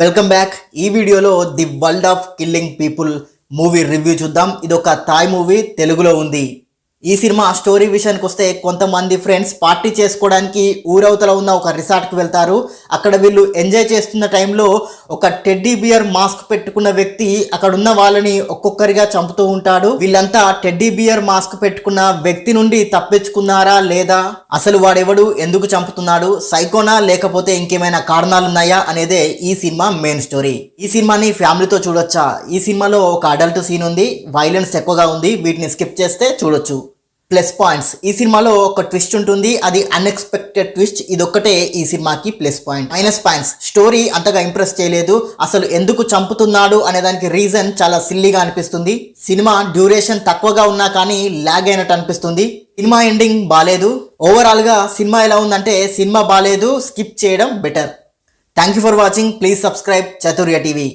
Welcome back. ఈ వీడియోలో the world of killing people movie review చూద్దాం. ఇది ఒక థాయ్ మూవీ, తెలుగులో ఉంది. ఈ సినిమా స్టోరీ విషయానికి వస్తే కొంతమంది ఫ్రెండ్స్ పార్టీ చేసుకోవడానికి ఊరవతల ఉన్న ఒక రిసార్ట్కి వెళ్తారు. అక్కడ వీళ్ళు ఎంజాయ్ చేస్తున్న టైంలో ఒక టెడ్డీ బియర్ మాస్క్ పెట్టుకున్న వ్యక్తి అక్కడ ఉన్న వాళ్ళని ఒక్కొక్కరిగా చంపుతూ ఉంటాడు. వీళ్ళంతా టెడ్డీ బియర్ మాస్క్ పెట్టుకున్న వ్యక్తి నుండి తప్పించుకున్నారా లేదా, అసలు వాడెవడు, ఎందుకు చంపుతున్నాడు, సైకోనా లేకపోతే ఇంకేమైనా కారణాలు ఉన్నాయా అనేదే ఈ సినిమా మెయిన్ స్టోరీ. ఈ సినిమాని ఫ్యామిలీతో చూడొచ్చా? ఈ సినిమాలో ఒక అడల్ట్ సీన్ ఉంది, వైలెన్స్ ఎక్కువగా ఉంది, వీటిని స్కిప్ చేస్తే చూడొచ్చు. ప్లస్ పాయింట్స్: ఈ సినిమాలో ఒక ట్విస్ట్ ఉంటుంది, అది అన్ఎక్స్పెక్టెడ్ ట్విస్ట్. ఇదొక్కటే ఈ సినిమాకి plus point. Minus points: story అంతగా ఇంప్రెస్ చేయలేదు. అసలు ఎందుకు చంపుతున్నాడు అనే దానికి రీజన్ చాలా సిల్లీగా అనిపిస్తుంది. సినిమా డ్యూరేషన్ తక్కువగా ఉన్నా కానీ లాగ్ అయినట్టు అనిపిస్తుంది. సినిమా ఎండింగ్ బాలేదు. ఓవరాల్ గా సినిమా ఎలా ఉందంటే, సినిమా బాలేదు, స్కిప్ చేయడం better. Thank you for watching. Please subscribe చతుర్య TV.